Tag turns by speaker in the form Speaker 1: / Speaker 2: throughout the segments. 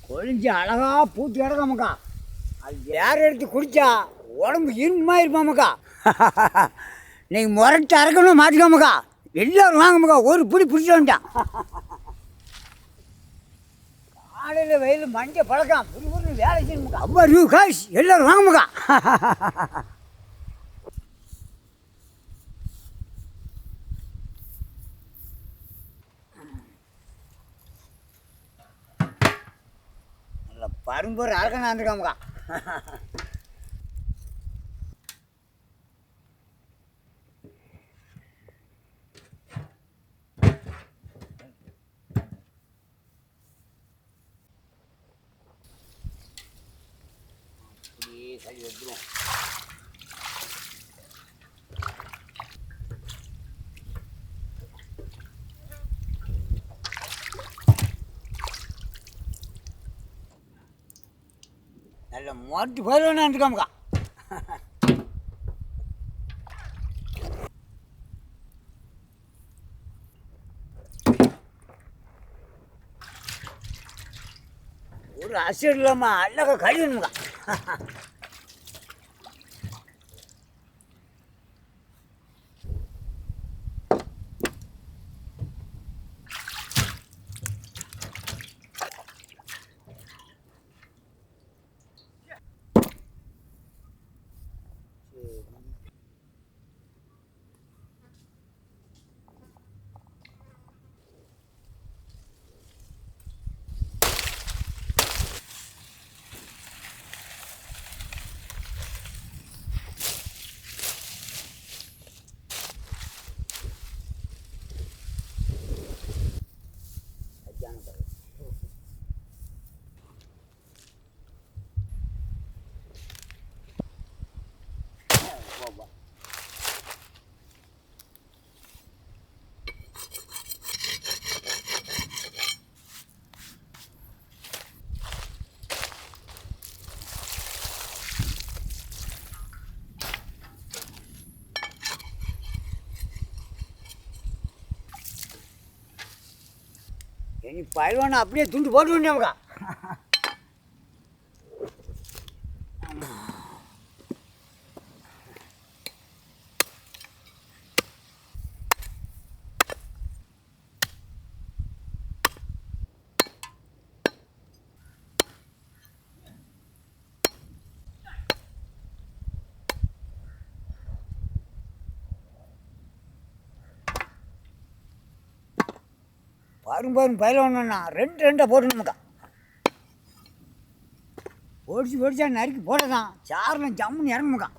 Speaker 1: கொழிஞ்சி அழகாக பூத்து கிடக்காமக்கா. அது வேறு எடுத்து குடித்தா உடம்பு இருமா இருப்பாமக்கா. நீங்கள் முரட்டு அறக்கணும் மாட்டிக்காமக்கா. எல்லோரும் வாங்கம்க்கா. ஒரு பிடி பிடிச்சி வந்துட்டான். காலையில் வெயில் மஞ்சள் பழக்கம் புரிபுரின்னு வேலை செய்யணுமுக்கா. அப்பா ரூ காய்ஸ் எல்லோரும் வாங்கம்க்கா. பரும்பொரு அறக்கணும் வந்துருக்காமக்கா. அப்படியே கை எடுத்துருவோம். நல்ல மொட்டு போயிடுவேன்னு இருக்காமக்கா. ஒரு அசடு இல்லாமல் அழகாக கழியணுமுக்கா. இனி பயில்வான அப்படியே துண்டு போட்டு வேண்டியவக்கா. பாரும் பயிலவனா ரெண்டாக போடணுமுக்கா. பொடிச்சா நறுக்கி போடதான் சாரில் ஜம்முன்னு இறங்குமுக்கா.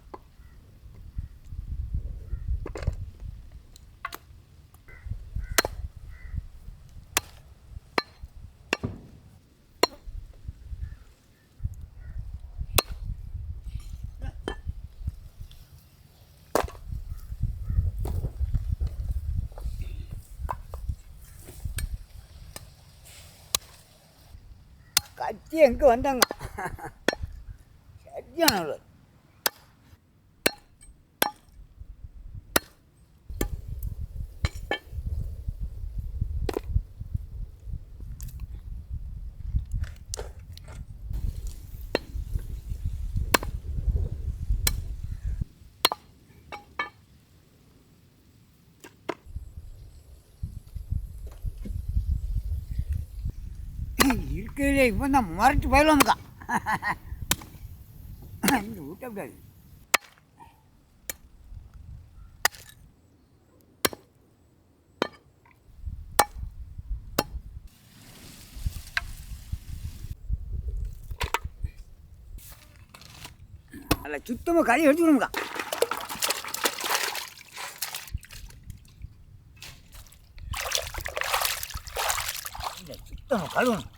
Speaker 1: கத்தி எங்கே வந்தாங்க சரியான. இருக்கிறதே இப்போ தான் முரட்டு பயிலுவாங்கக்கா. இந்த விட்டக்கூடாது. நல்லா சுத்தமாக கறி எடுத்துக்கணுமுக்கா. சுத்தமாக கழுவணும்.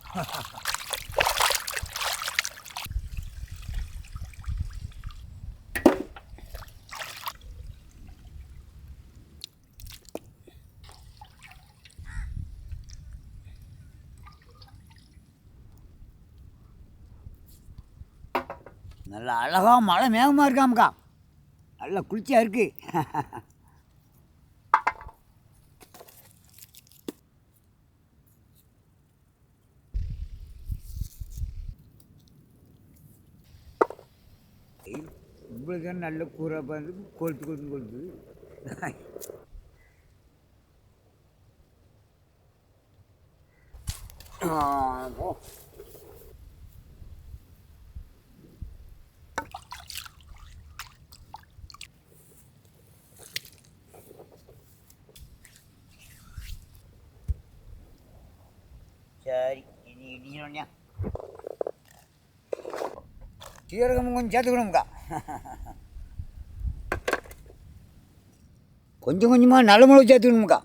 Speaker 1: நல்லா அழகாக மழை மேகமாக இருக்காமக்கா. நல்லா குளிர்ச்சியாக இருக்குது. உங்களுக்கு நல்ல கூரை பார்த்து கொளுத்து கொளுத்து கொளுத்து. போ. சரி இனி இடிக்கணும்யா. சீரகம் கொஞ்சம் சேர்த்துக்கணும்க்கா. கொஞ்சம் கொஞ்சமாக நல்ல மிளகு சேர்த்துக்கணும்க்கா.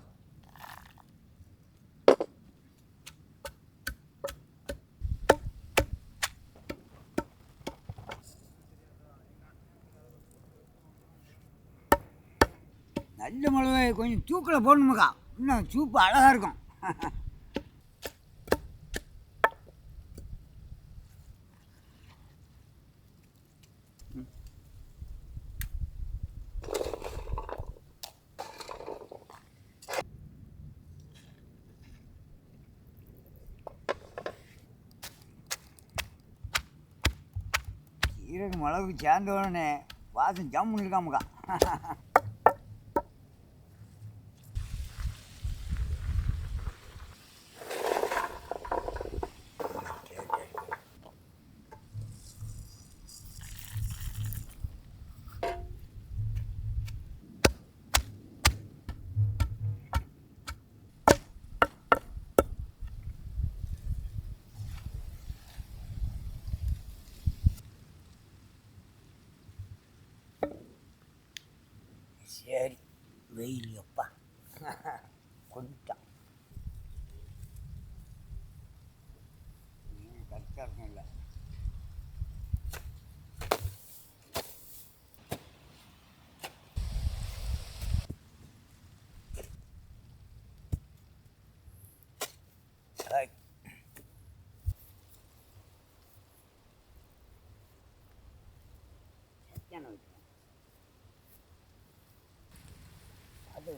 Speaker 1: நல்ல மிளகாய் கொஞ்சம் தூக்கில் போடணுமுக்கா, இன்னும் சூப்பு அழகாக இருக்கும். சீரக மிளகு சேர்ந்த உடனே வாசம் ஜம்முன்னு இருக்காமுக்கா. சரி வெயில் எப்பா கொண்டுட்டான். கரெக்டாக இருக்கும் இல்லை. அது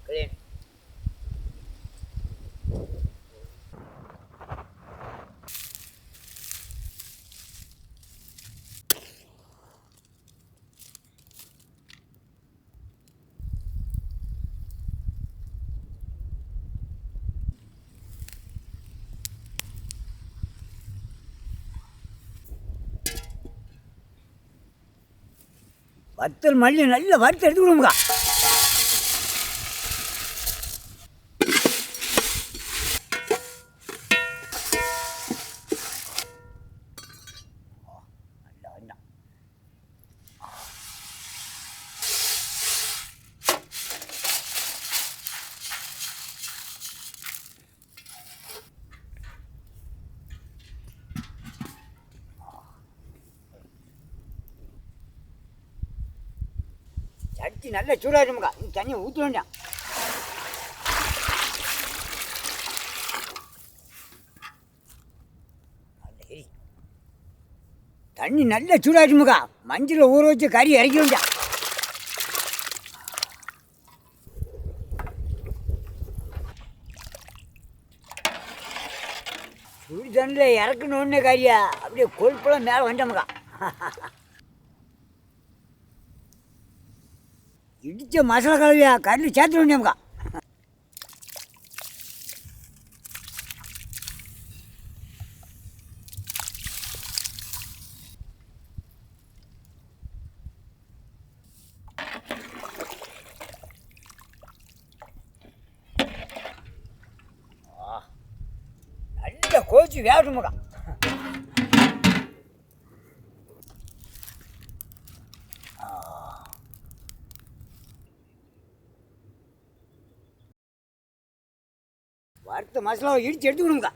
Speaker 1: clean. வத்தல் மல்லி நல்லா வறுத்து எடுத்துக்கணுமுக்கா. சட்டி நல்லா சூடாகிடுமுக்கா, நீ தண்ணியை ஊற்ற வேண்டாம். தண்ணி நல்லா சூடாகிடுமுக்கா, மஞ்சள் ஊற வச்சு கறி இறக்கி வேண்டாம். சுடு தண்ணியில் இறக்கணுன்னே கறியா அப்படியே கொழுப்பெல்லாம் மேலே வந்துட்டோமுக்கா. இடித்த மசாலா கலவையா கறியில் சேர்த்து வேண்டியமுக்கா. நல்லா கோச்சி வேகணுமுக்கா. வறுத்த மசாலாவை இடித்து எடுத்துக்கணுங்கக்கா.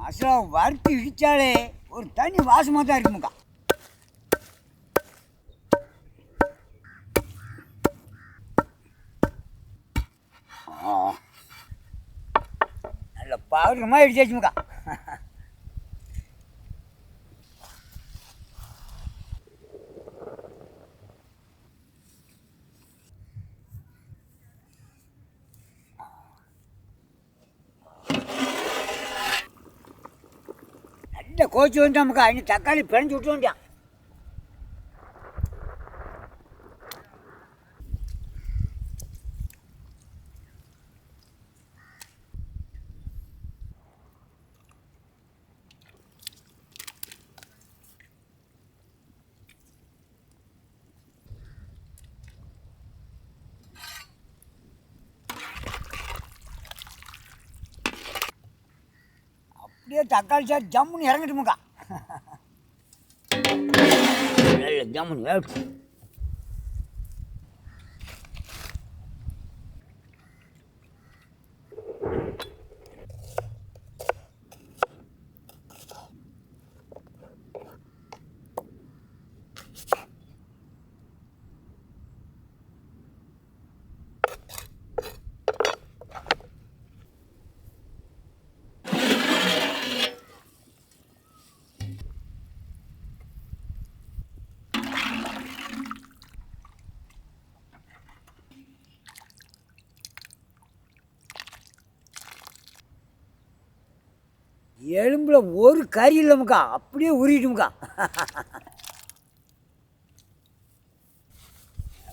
Speaker 1: மசாலாவை வறுத்து இடித்தாலே ஒரு தனி வாசமாக தான் இருக்குமுக்கா. நல்ல பவுடரமாக இடிச்சாச்சுமுக்கா. நல்ல கோச்சி வந்துட்டாமுக்கா. இன்னும் தக்காளி பிணைஞ்சு விட்டு வந்துட்டான். அப்படியே தக்காளி சார் ஜம்முன்னு இறங்கட்டுமுக்கா. நல்ல ஜம்முன்னு வேட்டு. எலும்புல ஒரு கறி இல்லைமுக்கா. அப்படியே உருகிட்டுமுக்கா.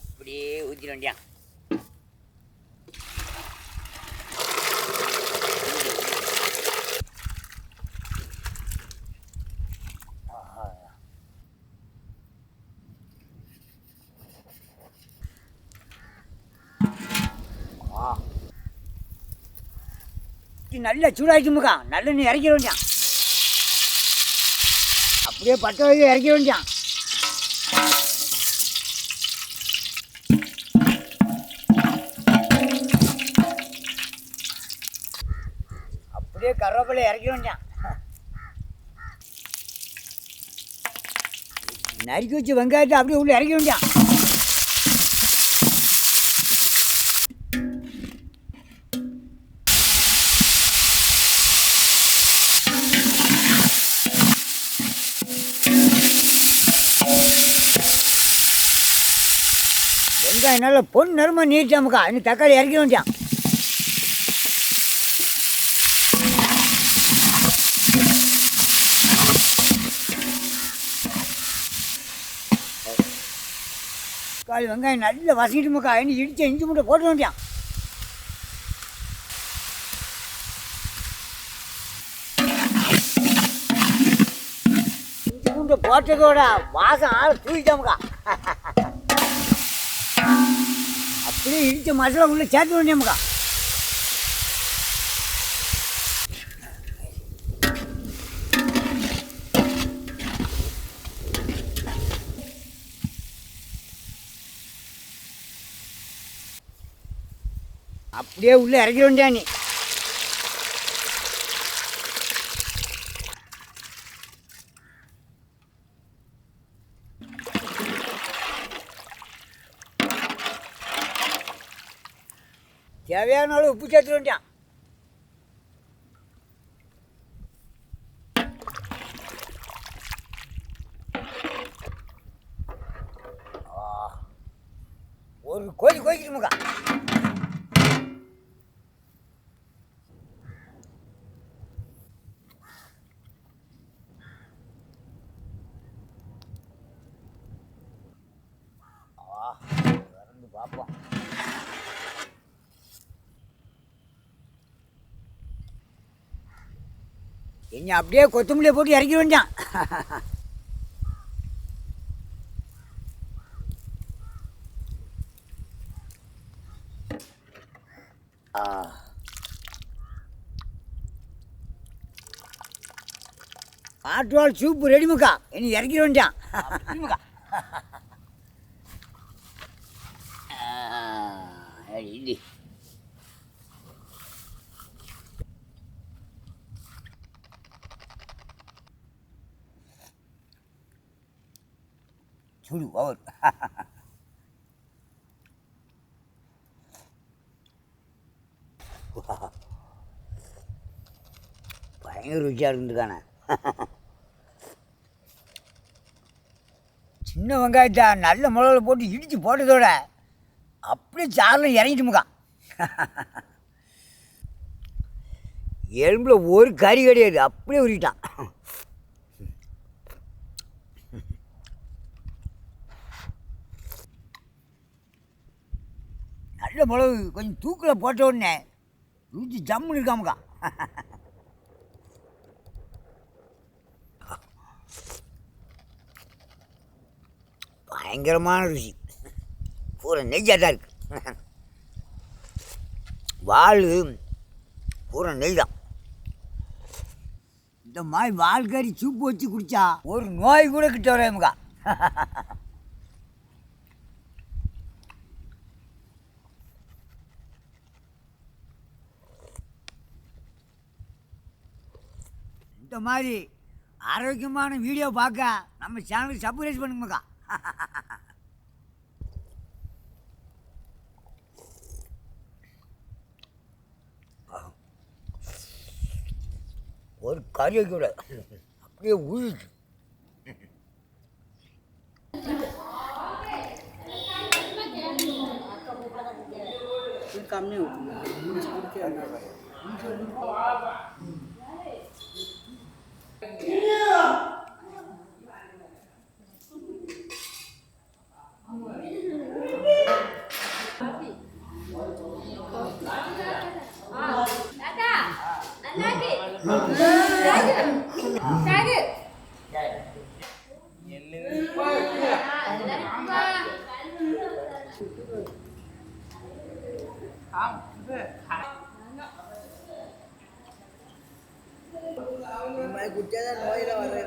Speaker 1: அப்படியே ஊற்றிட வேண்டியான். நல்லா சூடாகிட்டுமுக்கா. நல்லெண்ணெய் இறக்கிட வேண்டியான். அப்படியே பட்டை வகை இறக்கிட வேண்டியான். அப்படியே கருவேப்பிலை இறக்கிட வேண்டியான். நறுக்கி வச்சு வெங்காயத்தை அப்படியே உள்ள இறக்கிட வேண்டியான். வெங்காயம் நல்லா பொன் நறுமா நீட்டாமுக்கா. இன்னும் தக்காளி இறக்கிட வேண்டியான். தக்காளி வெங்காயம் நல்லா வசங்கிட்டுமுக்கா. இன்னும் இடிச்சு இஞ்சி மூட்டை போட்டு வேண்டியான். இஞ்சி மூட்டை போட்டதோட வாசம் ஆள் தூக்கிட்டாமுக்கா. அப்படியே இடித்த மசாலா உள்ள சேர்த்து வேண்டியமுக்கா. அப்படியே உள்ள இறக்கிட வேண்டியா. நீ தேவையான அளவு உப்பு சேர்த்து வேண்டியான். ஒரு கோழி கோழிக்கணுமுக்கா. திறந்து பார்ப்போம். என்ன அப்படியே கொத்தமல்லியை போட்டு இறக்கி வேண்டாம். ஆட்டுவாள் சூப்பு ரெடிமுக்கா. இனி இறக்கி வேண்டாம். இல்லை சுடு ஓவர். பயங்கர ருச்சியாக இருந்துக்கானே. சின்ன வெங்காயத்தை நல்ல மிளகுல போட்டு இடித்து போட்டதோட அப்படியே சாரில் இறங்கிட்டுமுக்கா. எலும்பில் ஒரு கறி கிடையாது, அப்படியே உருட்டான். நல்ல மிளகு கொஞ்சம் தூக்கில் போட்ட உடனே ருச்சி ஜம்முன்னு இருக்காமுக்கா. பயங்கரமான ருசி, பூரா நெய்யாக தான் இருக்கு. வால் பூரா நெய் தான். இந்த மாதிரி வால் கறி சூப்பு வச்சு குடித்தா ஒரு நோய் கூட கிட்ட வராமுக்கா. இந்த மாதிரி ஆரோக்கியமான வீடியோ பார்க்க நம்ம சேனலுக்கு சப்ஸ்கிரைப் பண்ணுங்கக்கா. ஒரு கறியை கூட அப்படியே உழுது.
Speaker 2: கம்மி குடிச்சாதான் நோயில் வர்றது.